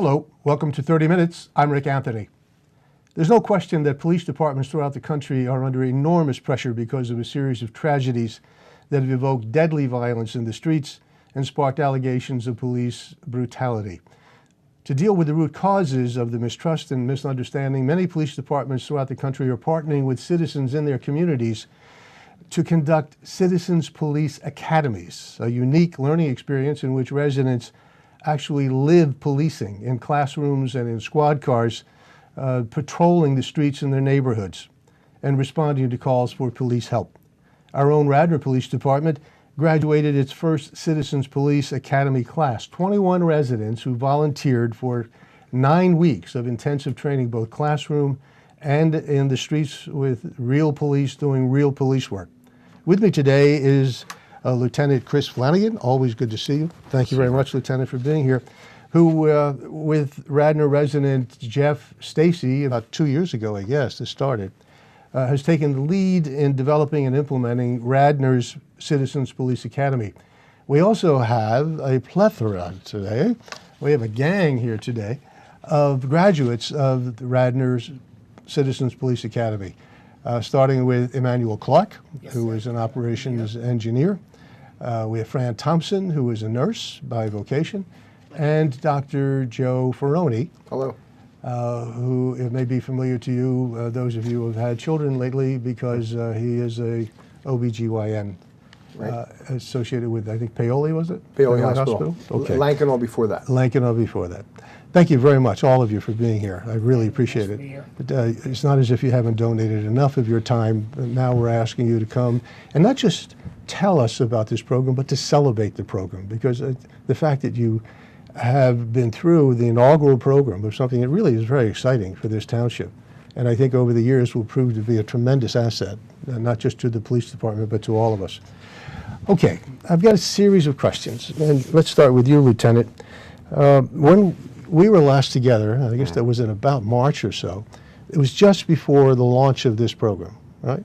Hello, welcome to 30 Minutes. I'm Rick Anthony. There's no question that police departments throughout the country are under enormous pressure because of a series of tragedies that have evoked deadly violence in the streets and sparked allegations of police brutality. To deal with the root causes of the mistrust and misunderstanding, many police departments throughout the country are partnering with citizens in their communities to conduct Citizens Police Academies, a unique learning experience in which residents actually live policing in classrooms and in squad cars, patrolling the streets in their neighborhoods and responding to calls for police help. Our own Radnor Police Department graduated its first Citizens Police Academy class, 21 residents who volunteered for 9 weeks of intensive training, both classroom and in the streets with real police doing real police work. With me today is Lieutenant Chris Flanagan. Always good to see you. Thank you very much, Lieutenant, for being here. Who, with Radnor resident Jeff Stacy, about 2 years ago, I guess, this started, has taken the lead in developing and implementing Radnor's Citizens Police Academy. We also have a plethora today. We have a gang here today of graduates of Radnor's Citizens Police Academy, starting with Emmanuel Clark, who is an operations engineer. We have Fran Thompson, who is a nurse by vocation, and Dr. Joe Ferroni. Hello. Who it may be familiar to you, those of you who have had children lately, because he is a OBGYN associated with, I think, Paoli, was it? Paoli Hospital. Okay. Lankenau before that. Lankenau before that. Thank you very much, all of you, for being here. I really appreciate it. But it's not as if you haven't donated enough of your time. Now we're asking you to come and not just tell us about this program, but to celebrate the program, because the fact that you have been through the inaugural program of something that really is very exciting for this township, and I think over the years will prove to be a tremendous asset, not just to the police department, but to all of us. Okay, I've got a series of questions, and let's start with you, Lieutenant. When we were last together, I guess that was in about March or so, it was just before the launch of this program, right?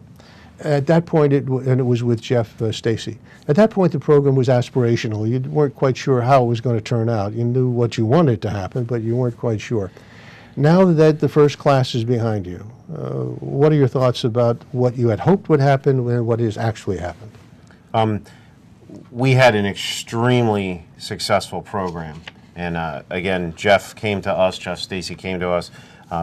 At that point, and it was with Jeff Stacy. At that point, the program was aspirational. You weren't quite sure how it was going to turn out. You knew what you wanted to happen, but you weren't quite sure. Now that the first class is behind you, what are your thoughts about what you had hoped would happen and what has actually happened? We had an extremely successful program. And again, Jeff Stacy came to us.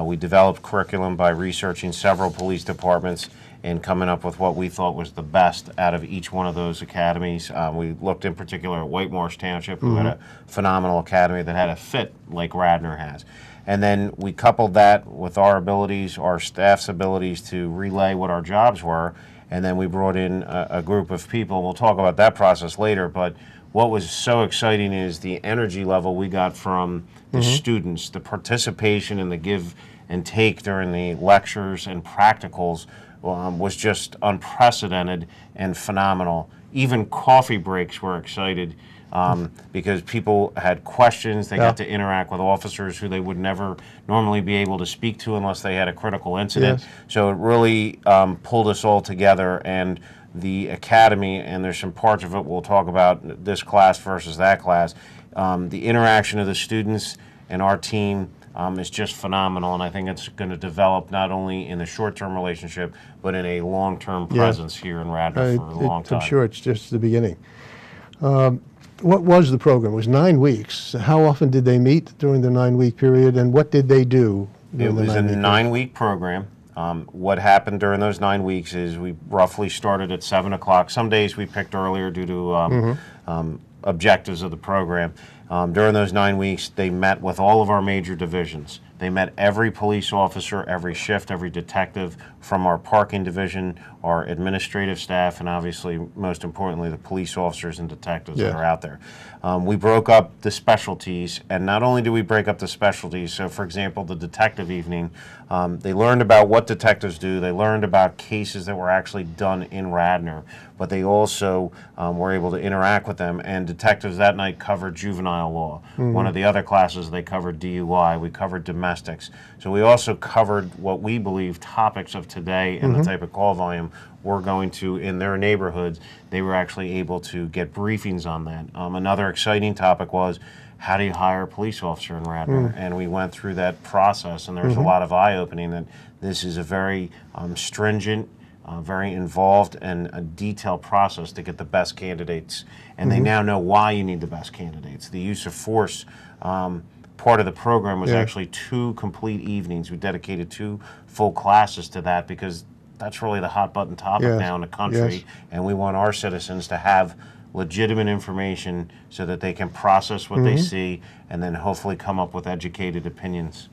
We developed curriculum by researching several police departments and coming up with what we thought was the best out of each one of those academies. We looked in particular at White Marsh Township, who had a phenomenal academy that had a fit like Radnor has. And then we coupled that with our abilities, our staff's abilities to relay what our jobs were, and then we brought in a group of people. We'll talk about that process later, but what was so exciting is the energy level we got from the students, the participation and the give and take during the lectures and practicals was just unprecedented and phenomenal. Even coffee breaks were excited because people had questions. They got to interact with officers who they would never normally be able to speak to unless they had a critical incident. Yes. So it really pulled us all together, and the academy, and there's some parts of it we'll talk about, this class versus that class, the interaction of the students and our team is just phenomenal, and I think it's going to develop not only in the short-term relationship, but in a long-term presence here in Radnor for a long time. I'm sure it's just the beginning. What was the program? It was 9 weeks. How often did they meet during the 9-week period, and what did they do? It was a 9-week program. What happened during those 9 weeks is we roughly started at 7 o'clock. Some days we picked earlier due to objectives of the program. During those 9 weeks, they met with all of our major divisions. They met every police officer, every shift, every detective from our parking division, our administrative staff, and obviously, most importantly, the police officers and detectives that are out there. We broke up the specialties, and not only do we break up the specialties, so for example, the detective evening, they learned about what detectives do, they learned about cases that were actually done in Radnor, but they also were able to interact with them, and detectives that night covered juvenile law. One of the other classes, they covered DUI, we covered domestics. So we also covered what we believe topics of today and the type of call volume we're going to in their neighborhoods. They were actually able to get briefings on that. Another exciting topic was how do you hire a police officer in Radnor? And we went through that process, and there was a lot of eye-opening that this is a very stringent, very involved and a detailed process to get the best candidates. And they now know why you need the best candidates. The use of force, part of the program was actually 2 complete evenings. We dedicated 2 full classes to that because that's really the hot button topic now in the country. And we want our citizens to have legitimate information so that they can process what they see and then hopefully come up with educated opinions.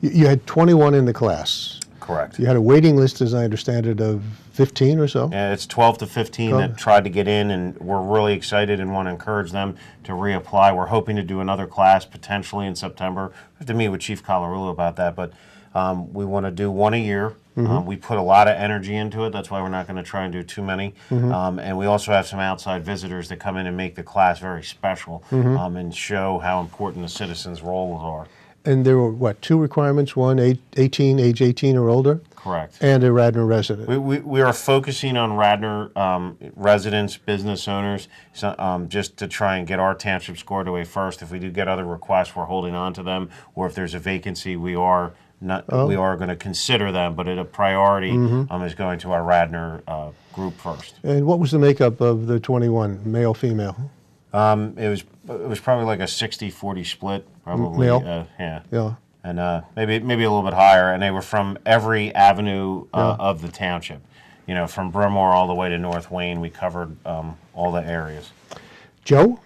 You had 21 in the class. Correct. You had a waiting list, as I understand it, of 15 or so? Yeah, it's 12 to 15 that tried to get in, and we're really excited and want to encourage them to reapply. We're hoping to do another class potentially in September. We have to meet with Chief Colarulo about that, but we want to do 1 a year. We put a lot of energy into it. That's why we're not going to try and do too many. And we also have some outside visitors that come in and make the class very special and show how important the citizens' roles are. And there were, what, 2 requirements? One, age 18 or older? Correct. And a Radnor resident. We are focusing on Radnor residents, business owners, so, just to try and get our township scored away first. If we do get other requests, we're holding on to them. Or if there's a vacancy, we are going to consider them. But a priority is going to our Radnor group first. And what was the makeup of the 21, male, female? It was probably like a 60-40 split, probably. Male? Yeah. And maybe a little bit higher. And they were from every avenue of the township. You know, from Bremore all the way to North Wayne, we covered all the areas. Joe,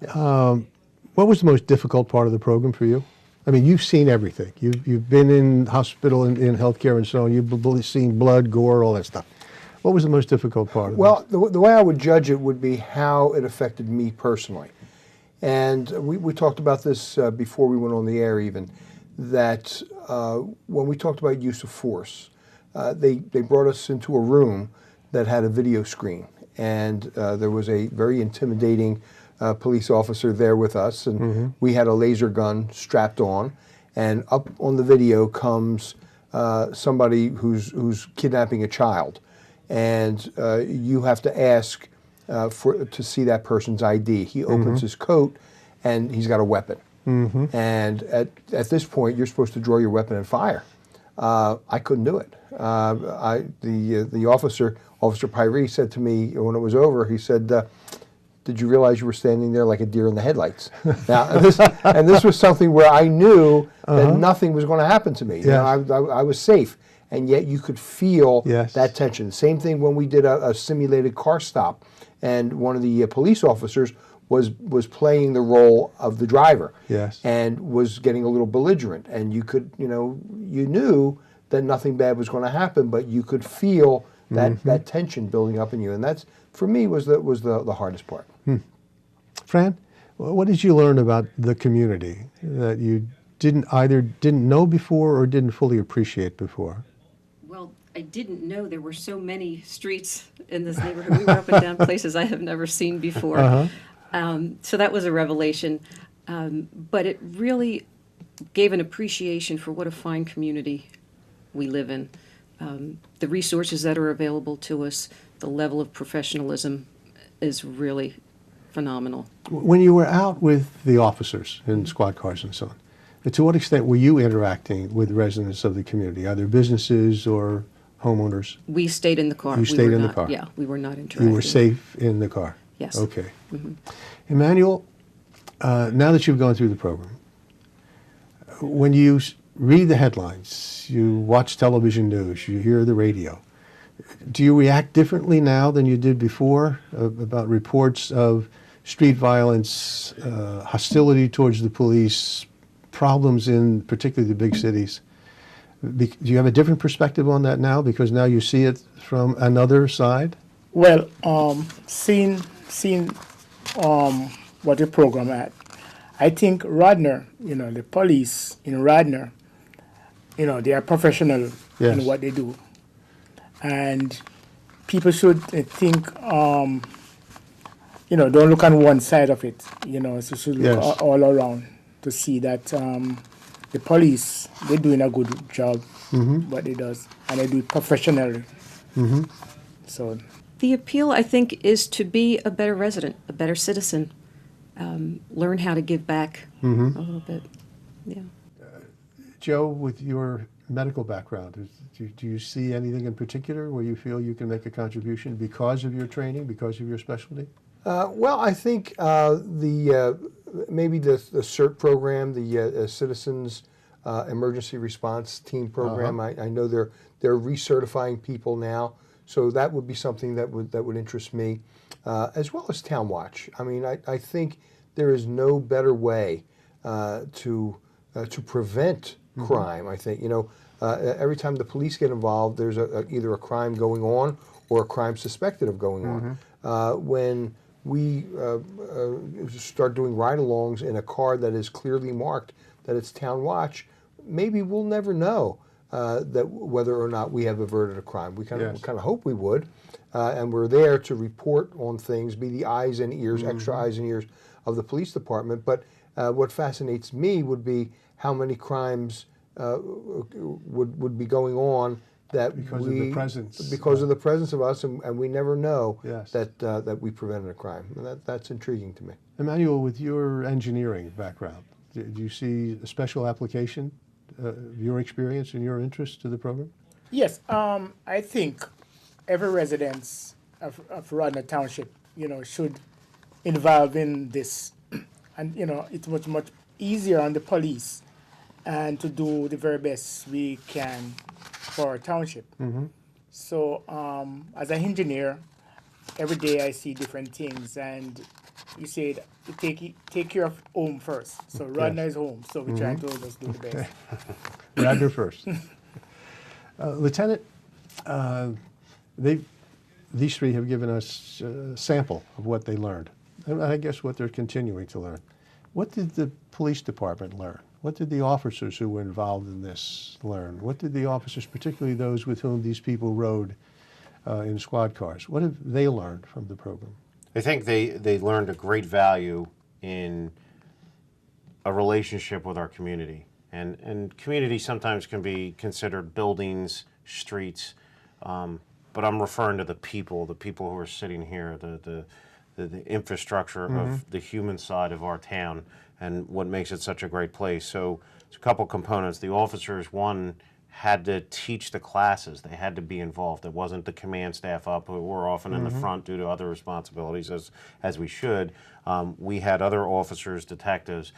what was the most difficult part of the program for you? I mean, you've seen everything. You've been in hospital and in healthcare and so on. You've seen blood, gore, all that stuff. What was the most difficult part of Well, the way I would judge it would be how it affected me personally. And we talked about this before we went on the air even, that when we talked about use of force, they brought us into a room that had a video screen. And there was a very intimidating police officer there with us. And we had a laser gun strapped on. And up on the video comes somebody who's kidnapping a child. And you have to ask to see that person's ID. He opens his coat, and he's got a weapon. And at this point, you're supposed to draw your weapon and fire. I couldn't do it. The officer, Officer Pyrie, said to me when it was over, he said, "Did you realize you were standing there like a deer in the headlights?" Now, this was something where I knew that nothing was going to happen to me. You know, I was safe. And yet you could feel that tension. Same thing when we did a simulated car stop, and one of the police officers was playing the role of the driver, and was getting a little belligerent. And you could, you knew that nothing bad was going to happen, but you could feel that tension building up in you. And that's, for me, was the hardest part. Fran, what did you learn about the community that you didn't know before or didn't fully appreciate before? Well, I didn't know there were so many streets in this neighborhood. We were up and down places I have never seen before. So that was a revelation. But it really gave an appreciation for what a fine community we live in. The resources that are available to us, the level of professionalism is really phenomenal. When you were out with the officers in squad cars and so on, to what extent were you interacting with residents of the community, either businesses or homeowners? We stayed in the car. You stayed in the car? Yeah, we were not interacting. You were safe in the car? Yes. Okay. Emmanuel, now that you've gone through the program, when you read the headlines, you watch television news, you hear the radio, do you react differently now than you did before about reports of street violence, hostility towards the police, problems in particularly the big cities? Do you have a different perspective on that now because now you see it from another side? Well, seeing what the program had, I think Radnor, the police in Radnor, they are professional in what they do. And people should think, don't look on one side of it, so should look all around to see that the police, they're doing a good job, what they does, and they do it professionally. So the appeal, I think, is to be a better resident, a better citizen, learn how to give back a little bit. Yeah. Joe, with your medical background, do you see anything in particular where you feel you can make a contribution because of your training, because of your specialty? Well, I think maybe the CERT program, the Citizens Emergency Response Team program. I know they're recertifying people now, so that would be something that would interest me, as well as Town Watch. I mean, I think there is no better way to prevent crime. I think every time the police get involved, there's either a crime going on or a crime suspected of going on. When we start doing ride-alongs in a car that is clearly marked that it's Town Watch, maybe we'll never know that whether or not we have averted a crime. We kind of hope we would, and we're there to report on things, be the eyes and ears, extra eyes and ears of the police department. But what fascinates me would be how many crimes would be going on that because of the presence, of the presence of us, and we never know Yes. that we prevented a crime. And that's intriguing to me. Emmanuel, with your engineering background, do you see a special application of your experience and your interest to the program? Yes, I think every resident of Radnor Township, should involve in this, and it's much easier on the police, and to do the very best we can for our township. So, as an engineer, every day I see different things, and you said take care of home first. So Radnor is home, so we try to just do the best. Radnor first. Lieutenant, these three have given us a sample of what they learned, and I guess what they're continuing to learn. What did the police department learn? What did the officers who were involved in this learn? What did the officers, particularly those with whom these people rode in squad cars, what have they learned from the program? I think they learned a great value in a relationship with our community. And community sometimes can be considered buildings, streets, but I'm referring to the people who are sitting here, the infrastructure of the human side of our town and what makes it such a great place. So it's a couple components. The officers, one, had to teach the classes. They had to be involved. It wasn't the command staff up who were often in the front due to other responsibilities, as we should. We had other officers, detectives,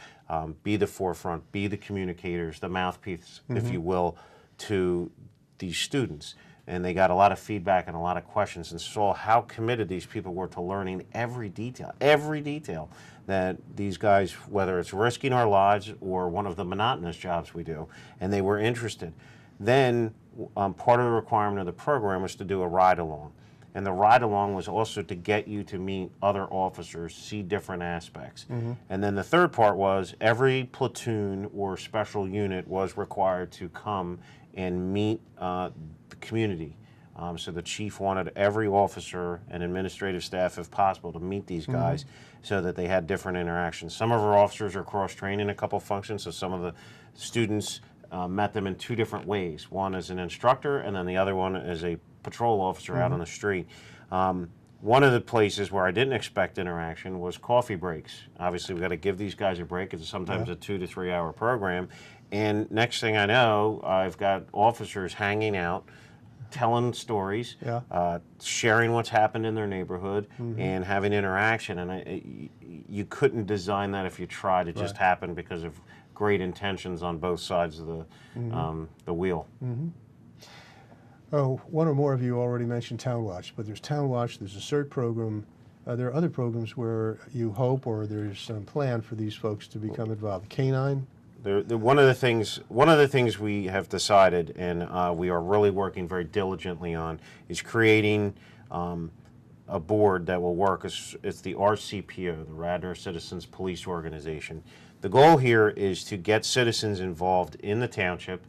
be the forefront, be the communicators, the mouthpiece, if you will, to these students. And they got a lot of feedback and a lot of questions and saw how committed these people were to learning every detail that these guys, whether it's risking our lives or one of the monotonous jobs we do, and they were interested. Then part of the requirement of the program was to do a ride-along. And the ride-along was also to get you to meet other officers, see different aspects. And then the third part was every platoon or special unit was required to come and meet the community. So the chief wanted every officer and administrative staff, if possible, to meet these guys so that they had different interactions. Some of our officers are cross-trained in a couple functions, so some of the students met them in two different ways. One as an instructor, and then the other one as a patrol officer out on the street. One of the places where I didn't expect interaction was coffee breaks. Obviously, we've got to give these guys a break. It's sometimes a 2 to 3 hour program. And next thing I know, I've got officers hanging out, telling stories, sharing what's happened in their neighborhood, and having interaction. And you couldn't design that if you tried. It just happened because of great intentions on both sides of the wheel. Oh, one or more of you already mentioned Town Watch, but there's Town Watch, there's a CERT program. There are other programs where you hope or there's some plan for these folks to become involved. Canine? One of the things we have decided, and we are really working very diligently on, is creating a board that will work. It's the RCPO, the Radnor Citizens Police Organization. The goal here is to get citizens involved in the township,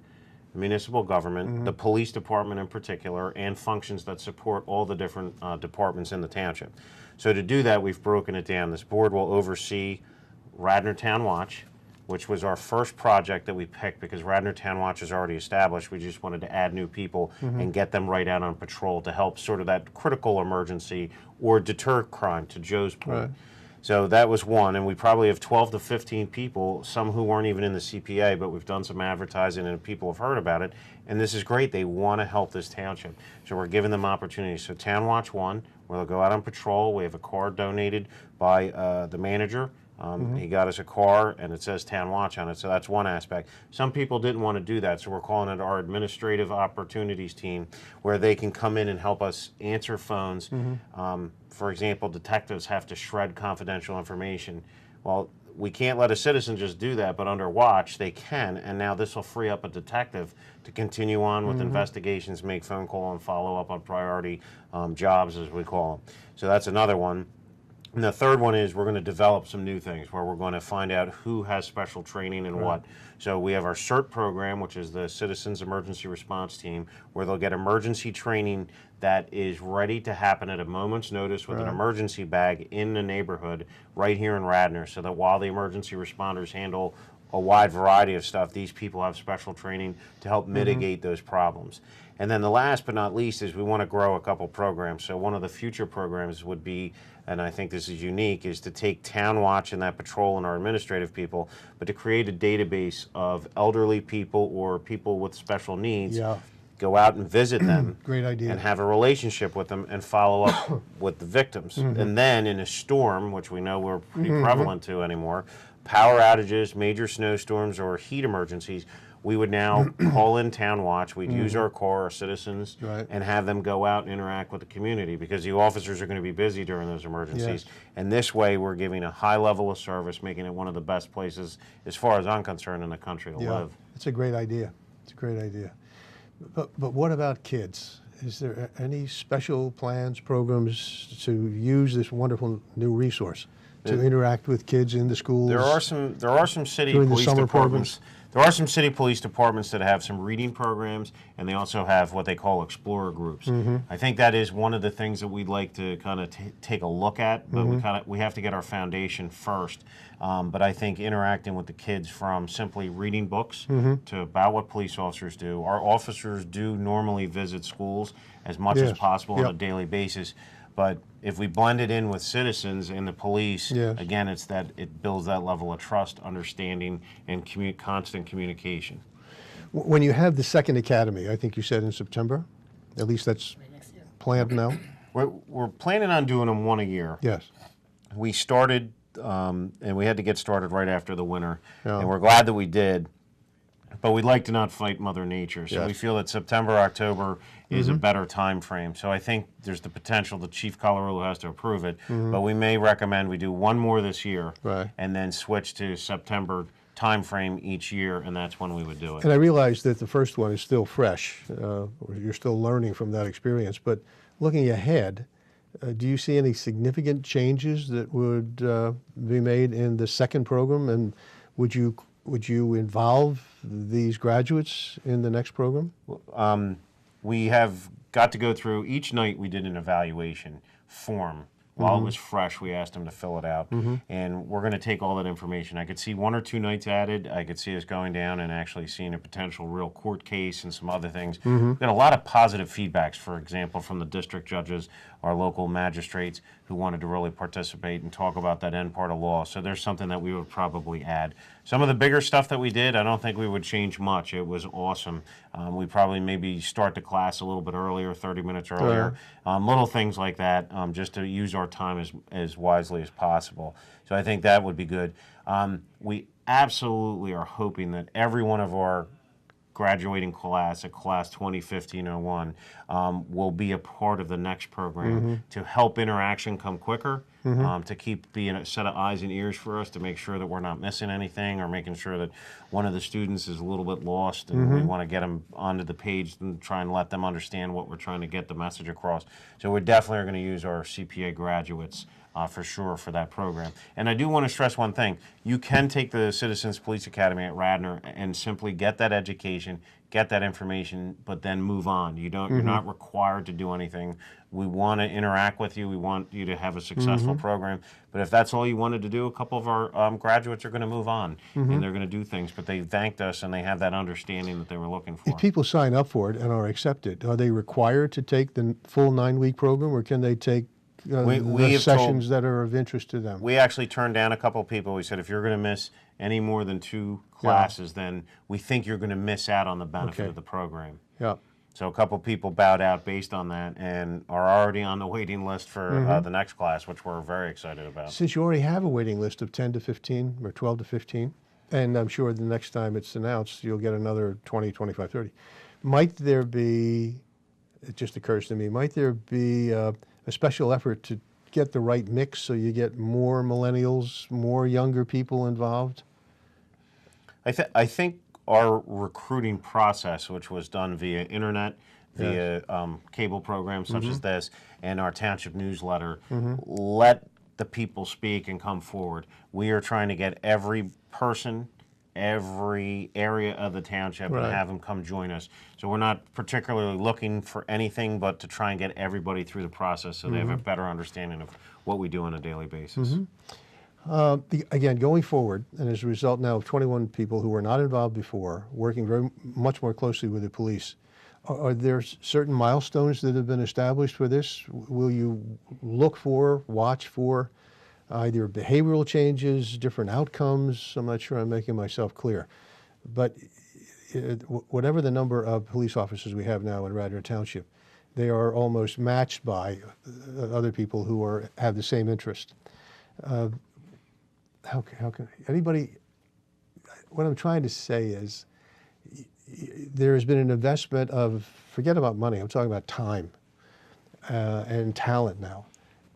municipal government, the police department in particular, and functions that support all the different departments in the township. So to do that, we've broken it down. This board will oversee Radnor Town Watch, which was our first project that we picked because Radnor Town Watch is already established. We just wanted to add new people and get them right out on patrol to help sort of that critical emergency or deter crime, to Joe's point. So that was one, and we probably have 12 to 15 people, some who weren't even in the CPA, but we've done some advertising and people have heard about it, and this is great. They want to help this township, so we're giving them opportunities. So Town Watch 1, where they'll go out on patrol. We have a car donated by the manager. He got us a car, and it says Town Watch on it, so that's one aspect. Some people didn't want to do that, so we're calling it our Administrative Opportunities Team, where they can come in and help us answer phones. For example, detectives have to shred confidential information. Well, we can't let a citizen just do that, but under watch, they can, and now this will free up a detective to continue on with investigations, make phone call, and follow up on priority jobs, as we call them. So that's another one. And the third one is we're going to develop some new things where we're going to find out who has special training and what. So we have our CERT program, which is the Citizens Emergency Response Team, where they'll get emergency training that is ready to happen at a moment's notice with an emergency bag in the neighborhood right here in Radnor, so that while the emergency responders handle a wide variety of stuff, these people have special training to help mitigate those problems. And then the last but not least is we want to grow a couple programs. So one of the future programs would be, and I think this is unique, is to take Town Watch and that patrol and our administrative people, but to create a database of elderly people or people with special needs. Go out and visit them. Great idea. And have a relationship with them and follow up with the victims. And then in a storm, which we know we're pretty prevalent to anymore, power outages, major snowstorms, or heat emergencies, we would now call in Town Watch. We'd use our core, our citizens, and have them go out and interact with the community, because the officers are going to be busy during those emergencies. And this way, we're giving a high level of service, making it one of the best places, as far as I'm concerned, in the country to live. It's a great idea. It's a great idea. But what about kids? Is there any special plans, programs to use this wonderful new resource to interact with kids in the schools? There are some city police departments. There are some city police departments that have some reading programs, and they also have what they call explorer groups. I think that is one of the things that we'd like to kind of take a look at, but we have to get our foundation first. But I think interacting with the kids, from simply reading books to about what police officers do. Our officers do normally visit schools as much as possible on a daily basis. But if we blend it in with citizens and the police, again, it builds that level of trust, understanding, and constant communication. When you have the second academy, I think you said in September, at least that's planned now? We're planning on doing them one a year. Yes. We started, and we had to get started right after the winter, and we're glad that we did. But we'd like to not fight Mother Nature, so we feel that September, October is a better time frame. So I think there's the potential that Chief Colorado has to approve it, but we may recommend we do one more this year, and then switch to September time frame each year, and that's when we would do it. And I realize that the first one is still fresh. You're still learning from that experience, but looking ahead, do you see any significant changes that would be made in the second program, and would you involve these graduates in the next program? We have got to go through, each night we did an evaluation form. While it was fresh, we asked them to fill it out, and we're going to take all that information. I could see 1 or 2 nights added. I could see us going down and actually seeing a potential real court case and some other things. We've got a lot of positive feedbacks, for example, from the district judges, our local magistrates, who wanted to really participate and talk about that end part of law. So there's something that we would probably add. Some of the bigger stuff that we did, I don't think we would change much. It was awesome. We probably maybe start the class a little bit earlier, 30 minutes earlier. Little things like that, just to use our time as wisely as possible. So I think that would be good. We absolutely are hoping that every one of our graduating class at class 2015-01 will be a part of the next program to help interaction come quicker, to keep being a set of eyes and ears for us, to make sure that we're not missing anything or making sure that one of the students is a little bit lost, and we want to get them onto the page and try and let them understand what we're trying to get the message across. So we definitely are going to use our CPA graduates for sure for that program. And I do want to stress one thing. You can take the Citizens Police Academy at Radnor and simply get that education, get that information, but then move on. You're not required to do anything. We want to interact with you. We want you to have a successful program. But if that's all you wanted to do, a couple of our graduates are going to move on, and they're going to do things. But they thanked us, and they have that understanding that they were looking for. If people sign up for it and are accepted, are they required to take the full 9-week program, or can they take We the have sessions told- that are of interest to them? We actually turned down a couple people. We said, if you're going to miss any more than 2 classes, then we think you're going to miss out on the benefit Okay. of the program. Yeah. So a couple people bowed out based on that and are already on the waiting list for the next class, which we're very excited about. Since you already have a waiting list of 10 to 15 or 12 to 15, and I'm sure the next time it's announced, you'll get another 20, 25, 30. Might there be, it just occurs to me, might there be a special effort to get the right mix so you get more millennials, more younger people involved? I think our recruiting process, which was done via internet, via cable programs such as this, and our township newsletter, let the people speak and come forward. We are trying to get every person, every area of the township, Right. and have them come join us. So we're not particularly looking for anything but to try and get everybody through the process so they have a better understanding of what we do on a daily basis. Again, going forward, and as a result now of 21 people who were not involved before, working very much more closely with the police, are there certain milestones that have been established for this? Will you look for, watch for either behavioral changes, different outcomes? I'm not sure I'm making myself clear. But whatever the number of police officers we have now in Radnor Township, they are almost matched by other people who have the same interest. How can anybody, what I'm trying to say is there has been an investment of, forget about money, I'm talking about time and talent now,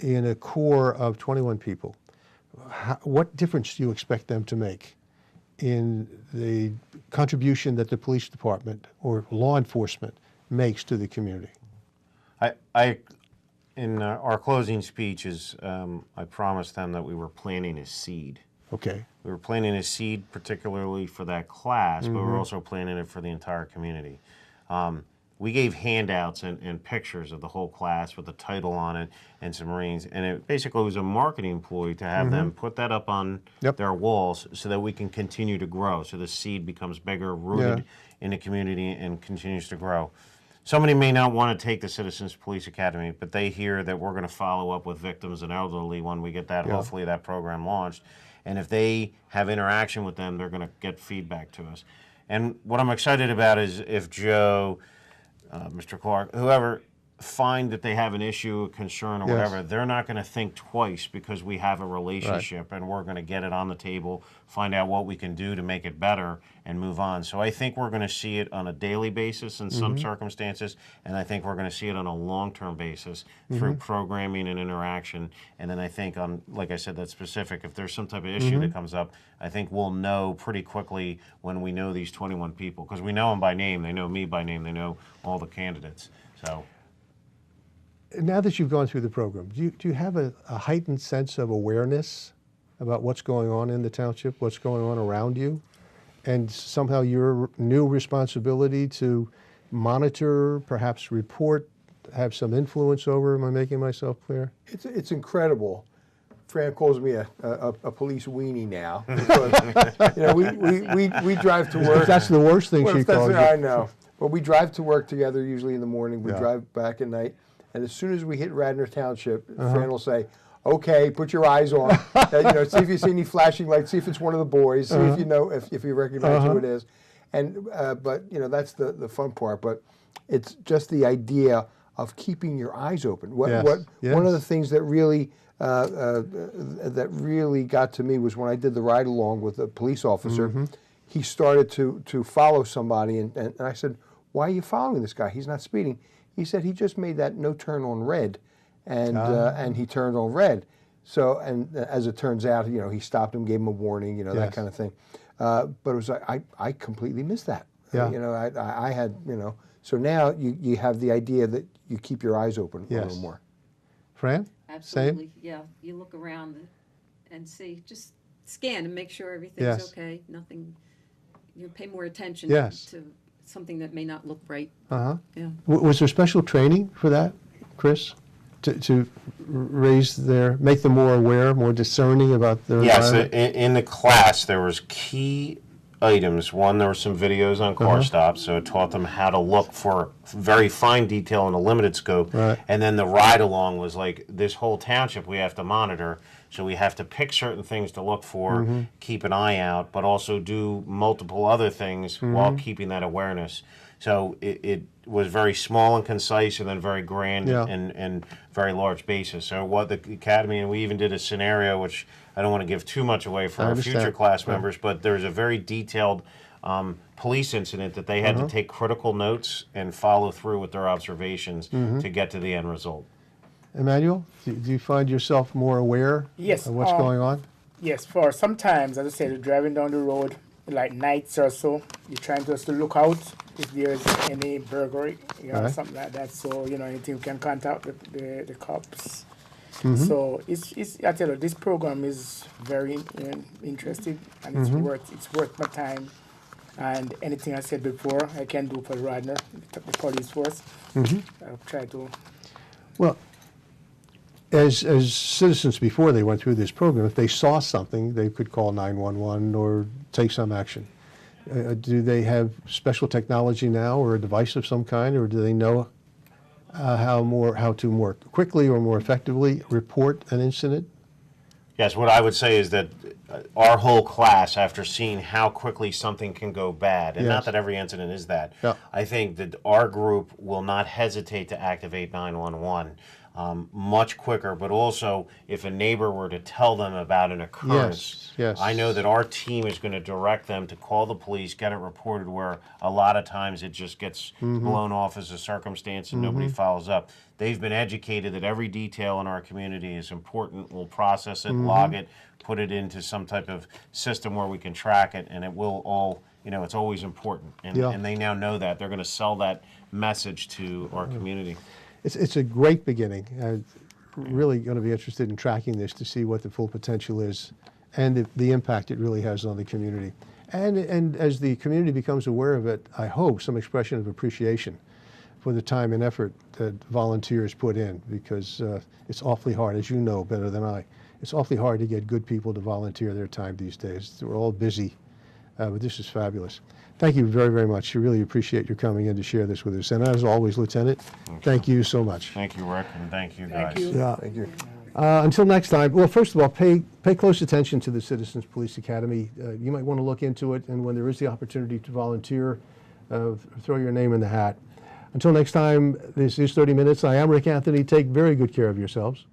in a core of 21 people. What difference do you expect them to make in the contribution that the police department or law enforcement makes to the community? In our closing speeches, I promised them that we were planting a seed. Okay. We were planting a seed particularly for that class, but we're also planting it for the entire community. We gave handouts and pictures of the whole class with the title on it and some Marines, and it basically was a marketing ploy to have them put that up on their walls so that we can continue to grow, so the seed becomes bigger, rooted in the community, and continues to grow. Somebody may not want to take the Citizens Police Academy, but they hear that we're going to follow up with victims and elderly when we get that, hopefully that program launched. And if they have interaction with them, they're going to get feedback to us. And what I'm excited about is if Joe, Mr. Clark, whoever, find that they have an issue, a concern, or whatever, they're not going to think twice because we have a relationship and we're going to get it on the table, find out what we can do to make it better, and move on. So I think we're going to see it on a daily basis in some circumstances, and I think we're going to see it on a long-term basis through programming and interaction. And then I think on, like I said, that's specific. If there's some type of issue that comes up, I think we'll know pretty quickly when we know these 21 people, because we know them by name. They know me by name. They know all the candidates. So. Now that you've gone through the program, do you have a heightened sense of awareness about what's going on in the township, what's going on around you, and somehow your new responsibility to monitor, perhaps report, have some influence over? Am I making myself clear? It's incredible. Fran calls me a police weenie now. Because, we drive to work. That's the worst thing she calls you. I know. But we drive to work together usually in the morning. We drive back at night. And as soon as we hit Radnor Township, Fran will say, "Okay, put your eyes on. See if you see any flashing lights. See if it's one of the boys. See if you know if you recognize who it is." And but that's the fun part. But it's just the idea of keeping your eyes open. One of the things that really got to me was when I did the ride along with a police officer. He started to follow somebody, and I said, "Why are you following this guy? He's not speeding." He said he just made that no turn on red, and he turned on red. So, and as it turns out, he stopped him, gave him a warning, that kind of thing. But it was like I completely missed that. Yeah. I had So now you have the idea that you keep your eyes open a little more. Fran? Absolutely. Same? Yeah. You look around and see, just scan and make sure everything's okay. Nothing. Pay more attention to something that may not look right. Yeah. Was there special training for that, Chris? To make them more aware, more discerning about their Yes, environment? in the class there was key items. One, there were some videos on car stops, so it taught them how to look for very fine detail in a limited scope. Right. And then the ride along was like, this whole township we have to monitor, so we have to pick certain things to look for, keep an eye out, but also do multiple other things while keeping that awareness. So it was very small and concise, and then very grand and very large basis. So what the academy, and we even did a scenario, which I don't want to give too much away for our future class members, but there's a very detailed police incident that they had to take critical notes and follow through with their observations to get to the end result. Emmanuel, do you find yourself more aware Yes, of what's going on? Yes, for sometimes, as I said, driving down the road, like nights or so, you're trying just to look out if there's any burglary, something like that. So, anything can contact the cops. So I tell you, this program is very interesting, and it's worth my time. And anything I said before, I can do for Radnor, the police force. I'll try to. Well, as citizens before they went through this program, if they saw something, they could call 911 or take some action. Do they have special technology now, or a device of some kind, or do they know how to more quickly or more effectively report an incident? Yes, what I would say is that our whole class, after seeing how quickly something can go bad, and not that every incident is that, I think that our group will not hesitate to activate 911 much quicker, but also if a neighbor were to tell them about an occurrence, I know that our team is going to direct them to call the police, get it reported, where a lot of times it just gets blown off as a circumstance and nobody follows up. They've been educated that every detail in our community is important. We'll process it, log it, put it into some type of system where we can track it, and it will all, it's always important. And they now know that. They're going to sell that message to our community. It's a great beginning. Really going to be interested in tracking this to see what the full potential is and the impact it really has on the community. And as the community becomes aware of it, I hope some expression of appreciation for the time and effort that volunteers put in, because it's awfully hard, as you know better than I. It's awfully hard to get good people to volunteer their time these days. We're all busy, but this is fabulous. Thank you very, very much. I really appreciate your coming in to share this with us. And as always, Lieutenant, thank you so much. Thank you, Rick, and thank you, guys. Yeah. Thank you. Until next time, well, first of all, pay close attention to the Citizens Police Academy. You might want to look into it, and when there is the opportunity to volunteer, throw your name in the hat. Until next time, this is 30 Minutes. I am Rick Anthony. Take very good care of yourselves.